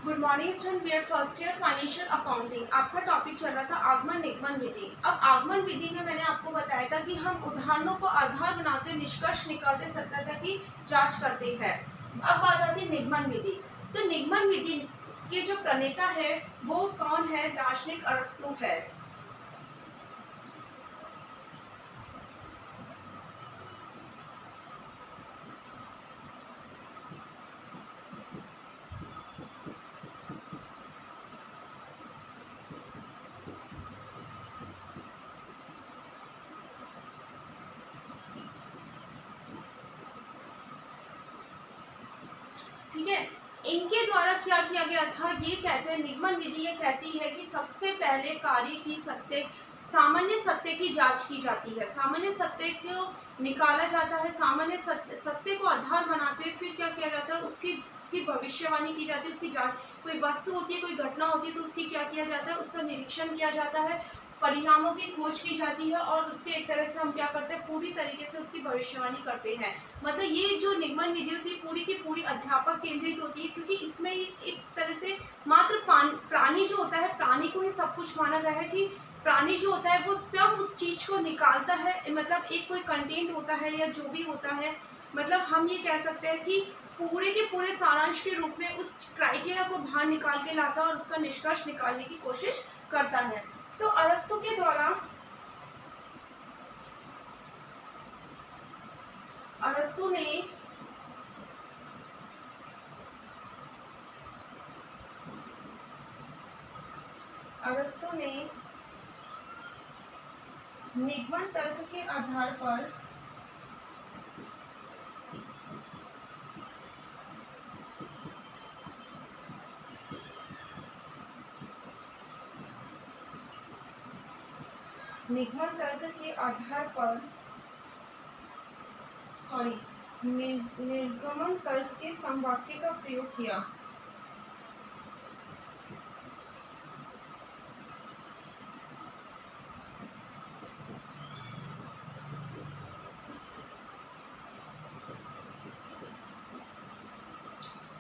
Good morning student, we are first year financial accounting. आपका topic चल रहा था आगमन निगमन विधि। अब आगमन विधि में मैंने आपको बताया था कि हम उदाहरणों को आधार बनाते निष्कर्ष निकालते सत्यता की जांच करते हैं। अब बात आती है निगमन विधि। तो निगमन विधि के जो प्रणेता है वो कौन है? दार्शनिक अरस्तु है। ठीक है, इनके द्वारा क्या किया गया था? ये कहते हैं निगमन विधि ये कहती है कि सबसे पहले कार्य की सत्य सामान्य सत्य की जांच की जाती है। सामान्य सत्य को निकाला जाता है। सामान्य सत्य को आधार बनाते हुए फिर क्या किया जाता है? उसकी की भविष्यवाणी की जाती है। उसकी जांच, कोई वस्तु होती है, कोई घटना होती है, तो उसकी क्या किया जाता है? उसका निरीक्षण किया जाता है, परिणामों की खोज की जाती है और उसके एक तरह से हम क्या करते हैं? पूरी तरीके से उसकी भविष्यवाणी करते हैं। मतलब ये जो निगमन विधि होती है पूरी की पूरी अध्यापक केंद्रित होती है, क्योंकि इसमें एक तरह से मात्र प्राणी जो होता है, प्राणी को ही सब कुछ माना गया है कि प्राणी जो होता है वो सब उस चीज को निकालता है। मतलब एक कोई कंटेंट होता है या जो भी होता है, मतलब हम ये कह सकते हैं कि पूरे के पूरे सारांश के रूप में उस क्राइटेरिया को बाहर निकाल के लाता है और उसका निष्कर्ष निकालने की कोशिश करता है। तो अरस्तु के द्वारा अरस्तु ने निगमन तर्क के आधार पर निर्गमन तर्क के समवाक्य का प्रयोग किया।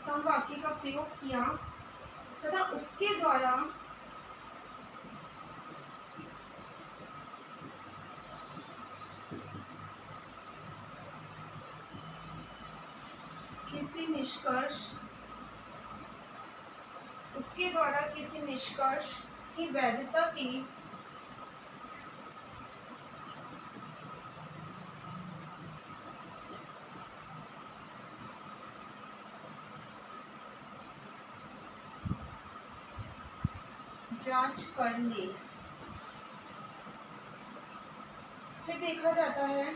समवाक्य का प्रयोग किया तथा उसके द्वारा किसी निष्कर्ष की वैधता की जांच करने फिर देखा जाता है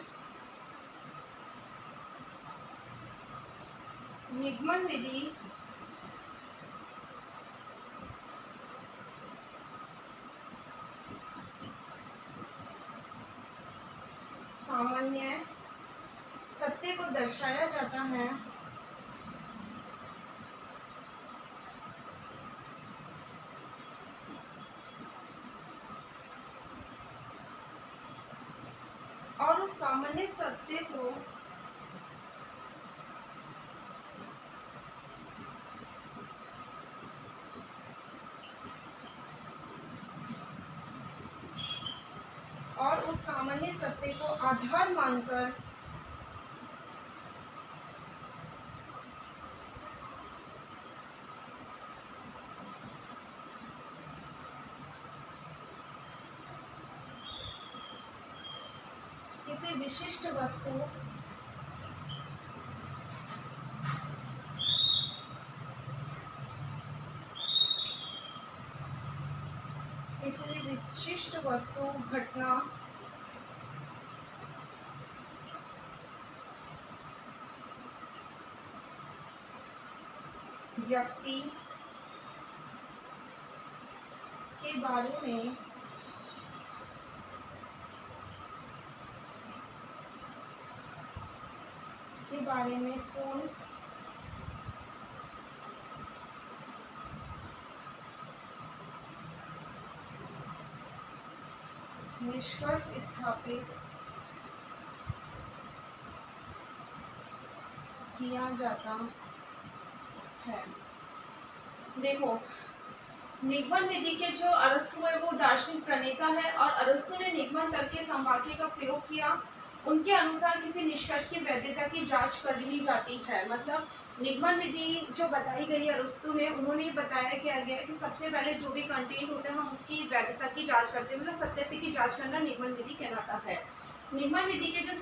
निगमन विधि सामान्य सत्य को दर्शाया जाता है और उस सामान्य सत्य को आधार मानकर किसी विशिष्ट वस्तु घटना व्यक्ति के बारे में पूर्ण निष्कर्ष स्थापित किया जाता है। देखो, निगमन विधि के जो अरस्तु है वो दार्शनिक प्रणेता है और अरस्तु ने निगमन तर्क के संवाक्य का प्रयोग किया। उनके अनुसार किसी निष्कर्ष की वैधता की जांच कर ली जाती है। मतलब निगमन विधि जो बताई गई अरस्तु ने, उन्होंने बताया क्या गया कि सबसे पहले जो भी कंटेंट होता है हम उसकी वैधता की जांच करते हैं, मतलब सत्यता की जांच करना निगमन विधि कहलाता है। निगमन विधि के जो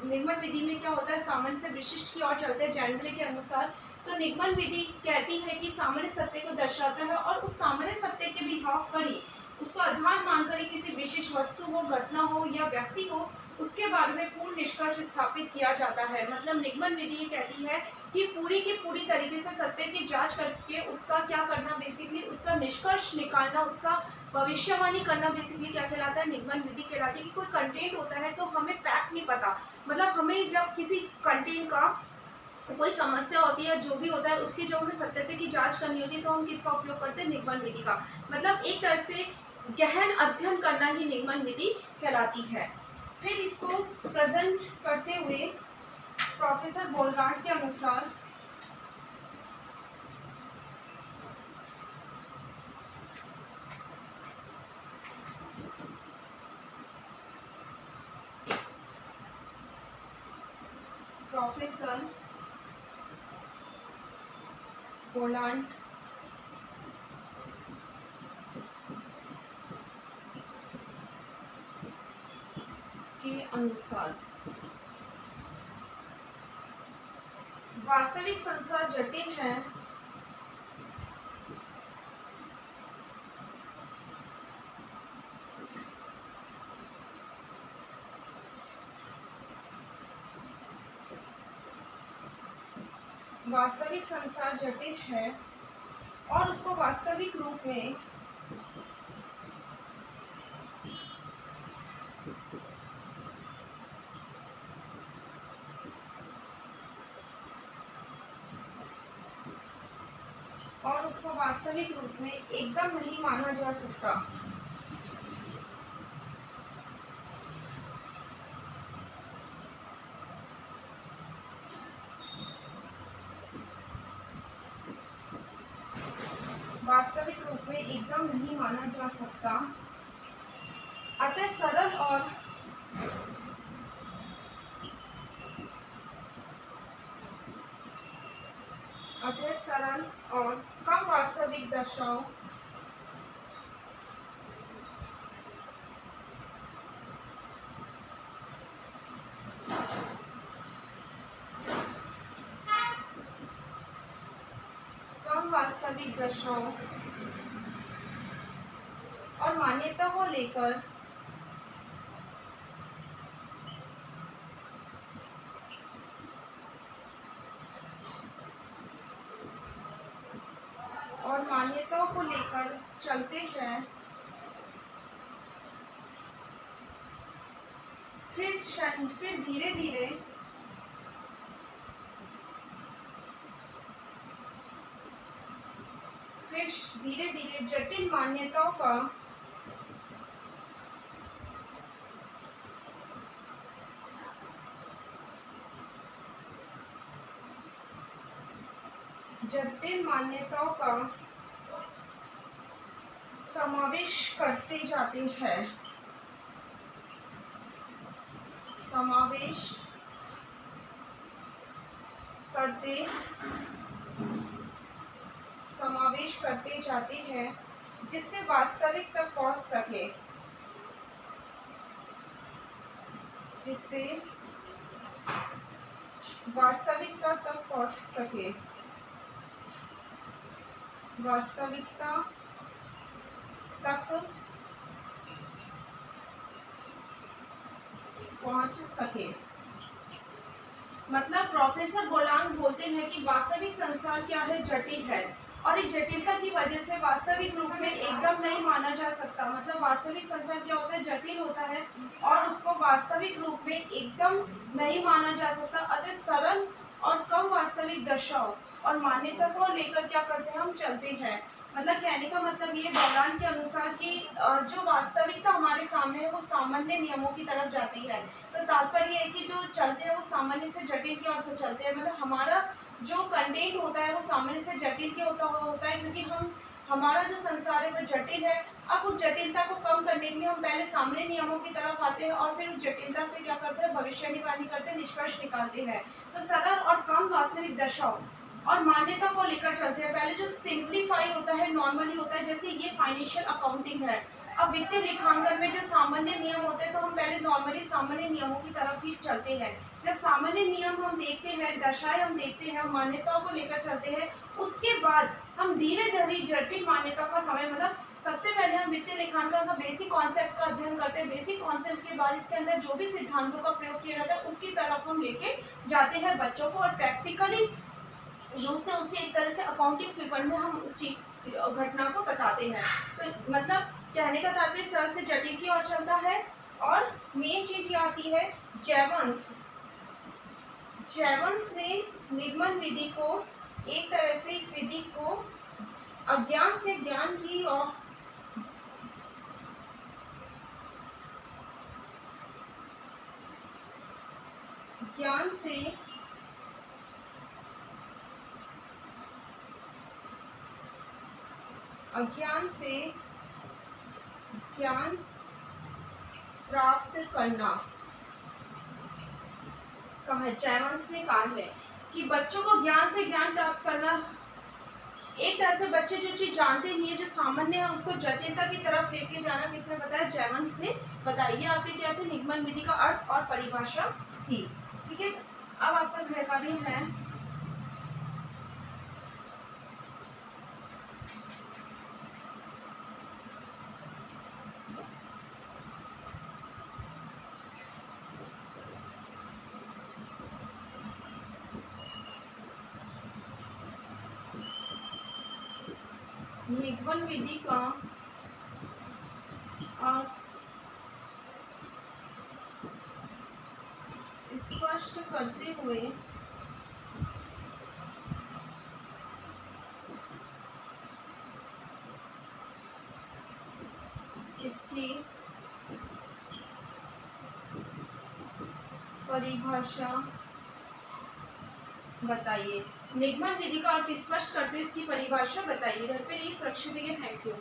निगमन विधि में क्या होता है, सामान्य से विशिष्ट की ओर चलते हैं जेनरे के अनुसार। तो निगमन विधि कहती है कि सामान्य सत्य को दर्शाता है और उस सामान्य सत्य के बिहाफ पर ही, उसको आधार मानकर ही किसी विशेष वस्तु हो, घटना हो या व्यक्ति हो, उसके बारे में पूर्ण निष्कर्ष स्थापित किया जाता है। मतलब निगमन विधि ये कहती है कि पूरी की पूरी तरीके से सत्य की जांच करके उसका क्या करना, बेसिकली उसका निष्कर्ष निकालना, उसका भविष्यवाणी करना बेसिकली क्या कहलाता है, निगमन विधि कहलाती है। कि कोई कंटेंट होता है तो हमें फैक्ट नहीं पता, मतलब हमें जब किसी कंटेंट का कोई समस्या होती है, जो भी होता है उसकी जब हमें सत्यता की जांच करनी होती है तो हम किसका उपयोग करते हैं, निगमन विधि का। मतलब एक तरह से गहन अध्ययन करना ही निगमन विधि कहलाती है। फिर इसको प्रेजेंट करते हुए प्रोफेसर बोलगार्ड के अनुसार प्रोफेसर बोलांड के अनुसार वास्तविक संसार जटिल है वास्तविक संसार जटिल है और उसको वास्तविक रूप में एकदम नहीं माना जा सकता। वास्तविक रूप में एकदम नहीं माना जा सकता। अतः सरल और कम वास्तविक दशाओं और मान्यता को लेकर मान्यताओं को लेकर चलते हैं, फिर धीरे धीरे जटिल मान्यताओं का समावेश करते जाते हैं। समावेश करते जाते हैं जिससे वास्तविक तक पहुंच सके, वास्तविकता तक पहुंच सके। मतलब प्रोफेसर बोलांग बोलते हैं कि वास्तविक संसार क्या है, जटिल है और इस जटिलता की वजह से वास्तविक रूप में एकदम नहीं माना जा सकता। मतलब वास्तविक संसार क्या होता है, जटिल होता है और उसको वास्तविक रूप में एकदम नहीं माना जा सकता। अतः सरल और कम वास्तविक दशाओं और मान्यता को लेकर क्या करते हैं, हम चलते हैं। मतलब कहने का मतलब ये बोलांड के अनुसार कि जो वास्तविकता हमारे सामने है वो सामान्य नियमों की तरफ जाती है। तो तात्पर्य है कि जो चलते हैं वो सामान्य से जटिल की ओर चलते हैं। मतलब हमारा जो कंटेंट होता है वो सामान्य से जटिल के होता है, क्योंकि हमारा जो संसार है वो जटिल है। अब उस जटिलता को कम करने के लिए हम पहले सामान्य नियमों की तरफ आते हैं और फिर उस जटिलता से क्या करते हैं, भविष्यवाणी करते हैं, निष्कर्ष निकालते हैं। तो सरल और कम वास्तविक दशाओं और मान्यता को लेकर चलते हैं। पहले जो सिंप्लीफाई होता है, नॉर्मली होता है, जैसे ये फाइनेंशियल अकाउंटिंग है। अब वित्तीय लेखांकन में जो सामान्य नियम होते हैं, तो हम पहले नॉर्मली सामान्य नियमों की तरफ ही चलते हैं। जब सामान्य नियम हम देखते हैं, दशाएं हम देखते हैं, मान्यताओं को लेकर चलते हैं, उसके बाद हम धीरे धीरे जटिल मान्यता का समय, मतलब सबसे पहले हम वित्तीय लेखांकन का बेसिक कॉन्सेप्ट का अध्ययन करते हैं। बेसिक कॉन्सेप्ट के बाद इसके अंदर जो भी सिद्धांतों का प्रयोग किया जाता है उसकी तरफ हम लेके जाते हैं बच्चों को, और प्रैक्टिकली उससे उसे एक तरह से अकाउंटिंग पेपर में हम उस चीज घटना को बताते हैं। तो मतलब कहने का तात्पर्य सरल से जटिल की ओर चलता है। और मेन चीज ये आती है जेवंस। जेवंस ने निगमन विधि को एक तरह से, इस विधि को अज्ञान से ज्ञान की और ज्ञान से अज्ञान से ज्ञान प्राप्त करना कहा, जेवंस ने कहा है कि बच्चों को ज्ञान से ज्ञान प्राप्त करना, एक तरह से बच्चे जो चीज जानते नहीं है, जो सामान्य है, उसको जटिलता की तरफ लेके जाना किसने बताया, जेवंस ने बताया। ये आपके क्या थे, निगमन विधि का अर्थ और परिभाषा थी। ठीक है, अब आपका गृह कार्य है निगमन विधि का अर्थ स्पष्ट करते हुए इसकी परिभाषा बताइए। निगमन विधि का अर्थ स्पष्ट करते हुए इसकी परिभाषा बताइए। घर पे रहिए, सुरक्षित रहिए। Thank you.